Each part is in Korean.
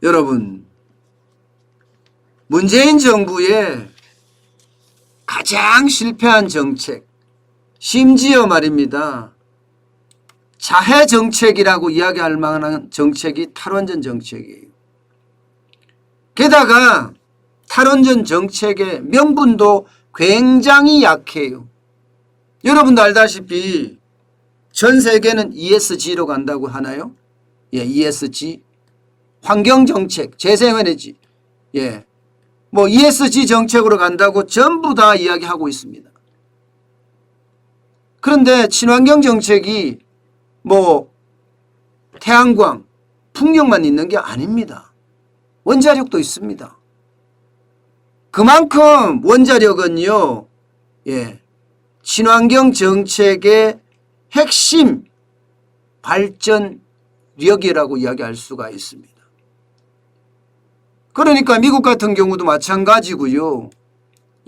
여러분, 문재인 정부의 가장 실패한 정책, 심지어 말입니다, 자해 정책이라고 이야기할 만한 정책이 탈원전 정책이에요. 게다가 탈원전 정책의 명분도 굉장히 약해요. 여러분도 알다시피 전 세계는 ESG로 간다고 하나요? 예, ESG. 환경정책, 재생에너지. 예. 뭐 ESG 정책으로 간다고 전부 다 이야기하고 있습니다. 그런데 친환경 정책이 뭐 태양광, 풍력만 있는 게 아닙니다. 원자력도 있습니다. 그만큼 원자력은요, 예, 친환경 정책의 핵심 발전력이라고 이야기할 수가 있습니다. 그러니까 미국 같은 경우도 마찬가지고요.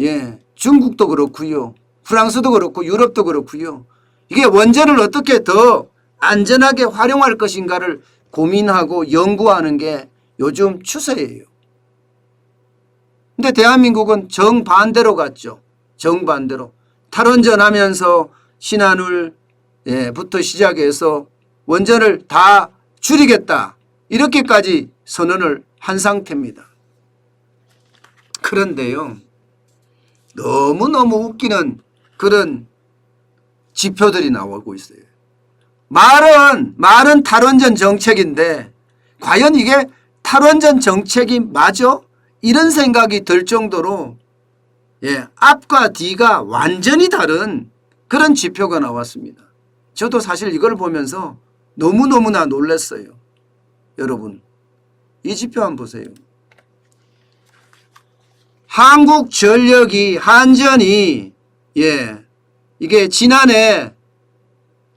예, 중국도 그렇고요. 프랑스도 그렇고 유럽도 그렇고요. 이게 원전을 어떻게 더 안전하게 활용할 것인가를 고민하고 연구하는 게 요즘 추세예요. 근데 대한민국은 정반대로 갔죠. 정반대로. 탈원전 하면서 신한울부터 시작해서 원전을 다 줄이겠다, 이렇게까지 선언을 한 상태입니다. 그런데요, 너무너무 웃기는 그런 지표들이 나오고 있어요. 말은 탈원전 정책인데 과연 이게 탈원전 정책이 맞아? 이런 생각이 들 정도로, 예, 앞과 뒤가 완전히 다른 그런 지표가 나왔습니다. 저도 사실 이걸 보면서 너무너무나 놀랐어요. 여러분, 이 지표 한번 보세요. 한국전력이, 한전이, 예, 이게 지난해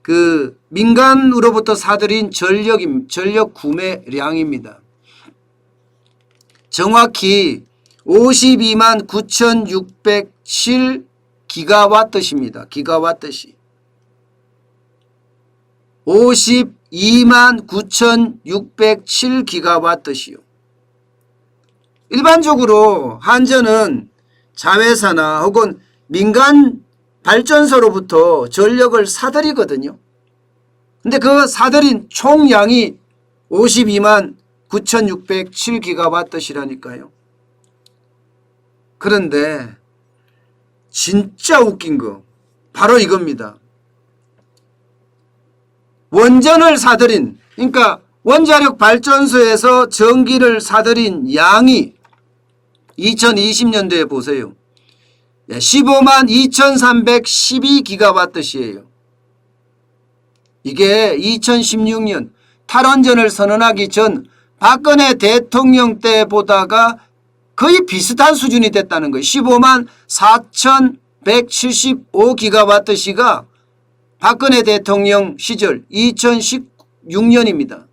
그 민간으로부터 사들인 전력 구매량입니다. 정확히 52만 9,607 기가와트시입니다. 기가와트시. 52만 9,607 기가와트시요. 일반적으로 한전은 자회사나 혹은 민간 발전소로부터 전력을 사들이거든요. 근데 그 사들인 총량이 52만 9,607 기가와트시라니까요. 그런데 진짜 웃긴 거 바로 이겁니다. 원전을 사들인, 그러니까 원자력 발전소에서 전기를 사들인 양이 2020년도에 보세요. 15만 2,312 기가와트시예요. 이게 2016년 탈원전을 선언하기 전 박근혜 대통령 때보다가 거의 비슷한 수준이 됐다는 거예요. 15만 4,175 기가와트시가 박근혜 대통령 시절 2016년입니다.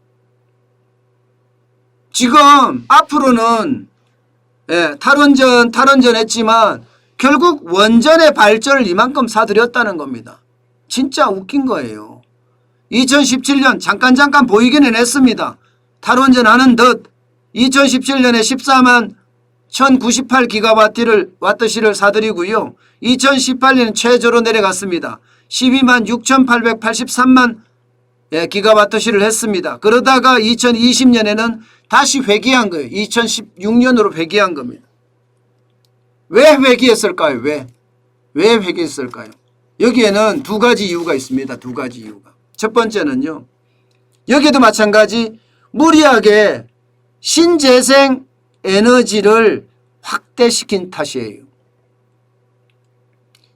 지금 앞으로는, 예, 탈원전 했지만 결국 원전의 발전을 이만큼 사들였다는 겁니다. 진짜 웃긴 거예요. 2017년 잠깐 보이기는 했습니다. 탈원전 하는 듯 2017년에 14만 1,098 기가와트시를 사들이고요. 2018년 최저로 내려갔습니다. 12만 6,883만 기가와트시를 했습니다. 그러다가 2020년에는 다시 회귀한 거예요. 2016년으로 회귀한 겁니다. 왜 회귀했을까요? 왜 회귀했을까요? 여기에는 두 가지 이유가 있습니다. 두 가지 이유가. 첫 번째는요, 여기도 마찬가지 무리하게 신재생 에너지를 확대시킨 탓이에요.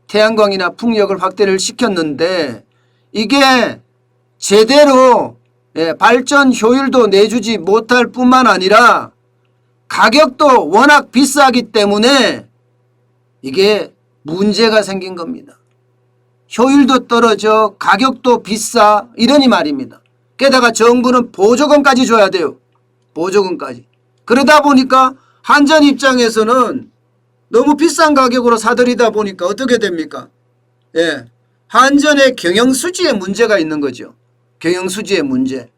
태양광이나 풍력을 확대를 시켰는데 이게 제대로, 예, 발전 효율도 내주지 못할 뿐만 아니라 가격도 워낙 비싸기 때문에 이게 문제가 생긴 겁니다. 효율도 떨어져 가격도 비싸, 이러니 말입니다. 게다가 정부는 보조금까지 줘야 돼요. 보조금까지. 그러다 보니까 한전 입장에서는 너무 비싼 가격으로 사들이다 보니까 어떻게 됩니까? 예, 한전의 경영수지에 문제가 있는 거죠. 경영수지의 문제.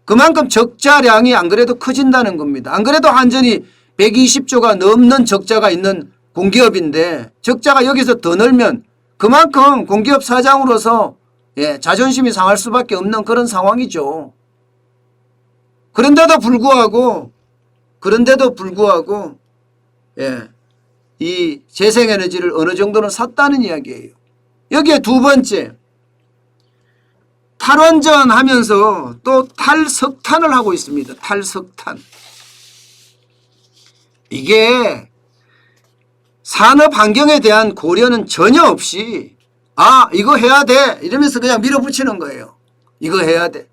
그만큼 적자량이 안 그래도 커진다는 겁니다. 안 그래도 한전이 120조가 넘는 적자가 있는 공기업인데 적자가 여기서 더 늘면 그만큼 공기업 사장으로서 자존심이 상할 수밖에 없는 그런 상황이죠. 그런데도 불구하고 이 재생에너지를 어느 정도는 샀다는 이야기예요. 여기에 두 번째, 탈원전 하면서 또 탈석탄을 하고 있습니다. 탈석탄. 이게 산업 환경에 대한 고려는 전혀 없이 이거 해야 돼 이러면서 그냥 밀어붙이는 거예요. 이거 해야 돼.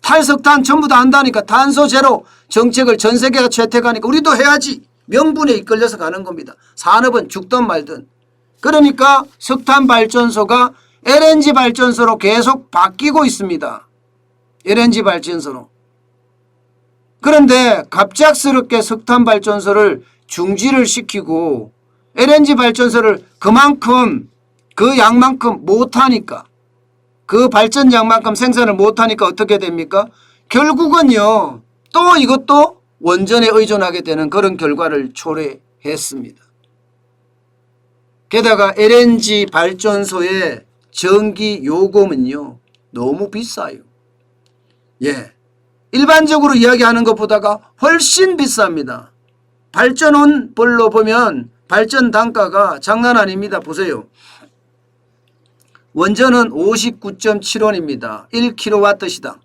탈석탄 전부 다 한다니까. 탄소 제로 정책을 전 세계가 채택하니까 우리도 해야지. 명분에 이끌려서 가는 겁니다. 산업은 죽든 말든. 그러니까 석탄 발전소가 LNG 발전소로 계속 바뀌고 있습니다. LNG 발전소로. 그런데 갑작스럽게 석탄 발전소를 중지를 시키고 LNG 발전소를 그 양만큼 못하니까, 그 발전 양만큼 생산을 못하니까 어떻게 됩니까? 결국은요 또 이것도 원전에 의존하게 되는 그런 결과를 초래했습니다. 게다가 LNG 발전소의 전기 요금은요 너무 비싸요. 일반적으로 이야기하는 것보다가 훨씬 비쌉니다. 발전원별로 보면 발전 단가가 장난 아닙니다. 보세요. 원전은 59.7원입니다. 1kW시당.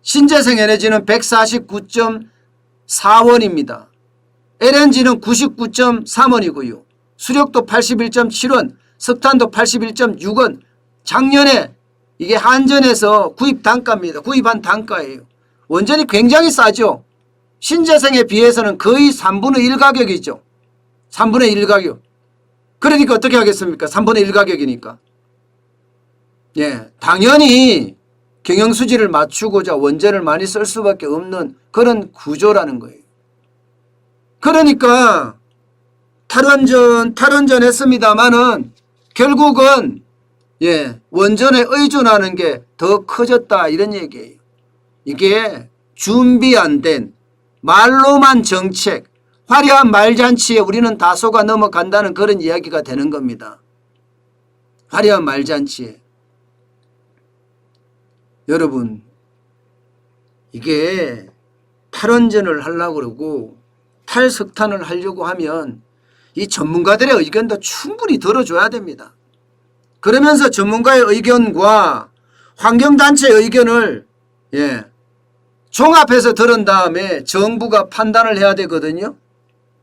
신재생 에너지는 149.4원입니다. LNG는 99.3원이고요. 수력도 81.7원, 석탄도 81.6원. 작년에 이게 한전에서 구입 단가입니다. 구입한 단가예요. 원전이 굉장히 싸죠. 신재생에 비해서는 거의 3분의 1 가격이죠. 3분의 1 가격. 그러니까 어떻게 하겠습니까? 3분의 1 가격이니까. 당연히 경영수지를 맞추고자 원전을 많이 쓸 수밖에 없는 그런 구조라는 거예요. 그러니까 탈원전 했습니다마는 결국은 원전에 의존하는 게 더 커졌다 이런 얘기예요. 이게 준비 안 된 말로만 정책, 화려한 말잔치에 우리는 다 속아 넘어간다는 그런 이야기가 되는 겁니다. 화려한 말잔치에. 여러분, 이게 탈원전을 하려고 그러고 탈석탄을 하려고 하면 이 전문가들의 의견도 충분히 들어줘야 됩니다. 그러면서 전문가의 의견과 환경단체의 의견을 종합해서 들은 다음에 정부가 판단을 해야 되거든요.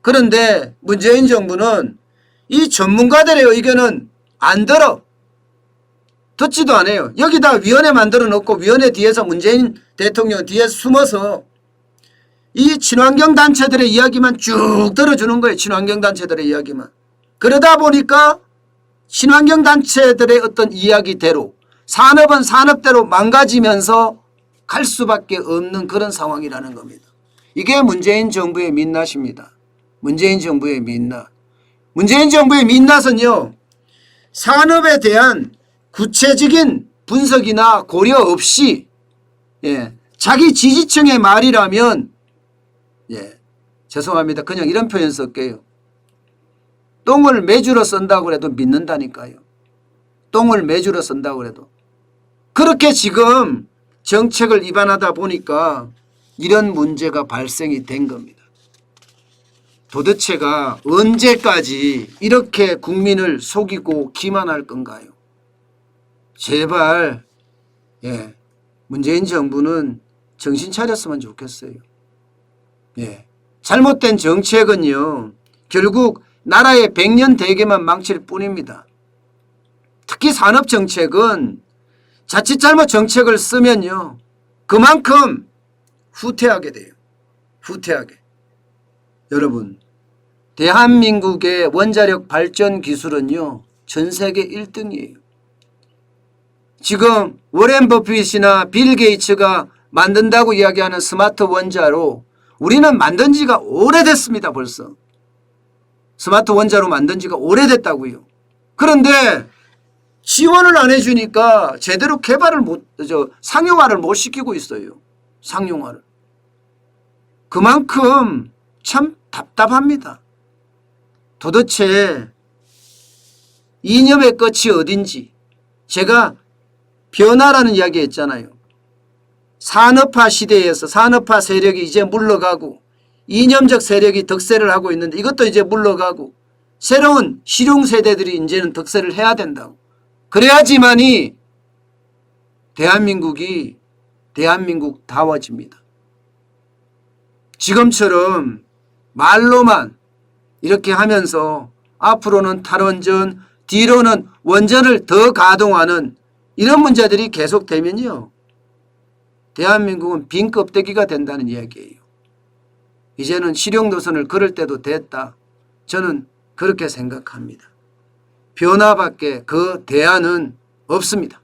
그런데 문재인 정부는 이 전문가들의 의견은 안 들어. 듣지도 않아요. 여기다 위원회 만들어 놓고 위원회 뒤에서 문재인 대통령 뒤에서 숨어서 이 친환경 단체들의 이야기만 쭉 들어주는 거예요. 친환경 단체들의 이야기만. 그러다 보니까 친환경 단체들의 어떤 이야기대로 산업은 산업대로 망가지면서 갈 수밖에 없는 그런 상황이라는 겁니다. 이게 문재인 정부의 민낯입니다. 문재인 정부의 민낯. 문재인 정부의 민낯은요, 산업에 대한 구체적인 분석이나 고려 없이 자기 지지층의 말이라면 죄송합니다. 그냥 이런 표현 쓸게요. 똥을 매주로 쓴다고 해도 믿는다니까요. 똥을 매주로 쓴다고 해도. 그렇게 지금 정책을 위반하다 보니까 이런 문제가 발생이 된 겁니다. 도대체가 언제까지 이렇게 국민을 속이고 기만할 건가요? 제발 문재인 정부는 정신 차렸으면 좋겠어요. 잘못된 정책은요 결국 나라의 100년 대계만 망칠 뿐입니다. 특히 산업정책은 자칫 잘못 정책을 쓰면요 그만큼 후퇴하게 돼요. 후퇴하게. 여러분, 대한민국의 원자력 발전 기술은요 전 세계 1등이에요. 지금 워렌 버핏이나 빌 게이츠가 만든다고 이야기하는 스마트 원자로 우리는 만든 지가 오래됐습니다. 벌써. 스마트 원자로 만든 지가 오래됐다고요. 그런데 지원을 안 해주니까 제대로 개발을 상용화를 못 시키고 있어요. 상용화를. 그만큼 참 답답합니다. 도대체 이념의 끝이 어딘지. 제가 변화라는 이야기 했잖아요. 산업화 시대에서 산업화 세력이 이제 물러가고 이념적 세력이 득세를 하고 있는데 이것도 이제 물러가고 새로운 실용 세대들이 이제는 득세를 해야 된다고. 그래야지만이 대한민국이 대한민국다워집니다. 지금처럼 말로만 이렇게 하면서 앞으로는 탈원전, 뒤로는 원전을 더 가동하는 이런 문제들이 계속되면요. 대한민국은 빈 껍데기가 된다는 이야기예요. 이제는 실용 노선을 걸을 때도 됐다. 저는 그렇게 생각합니다. 변화밖에 그 대안은 없습니다.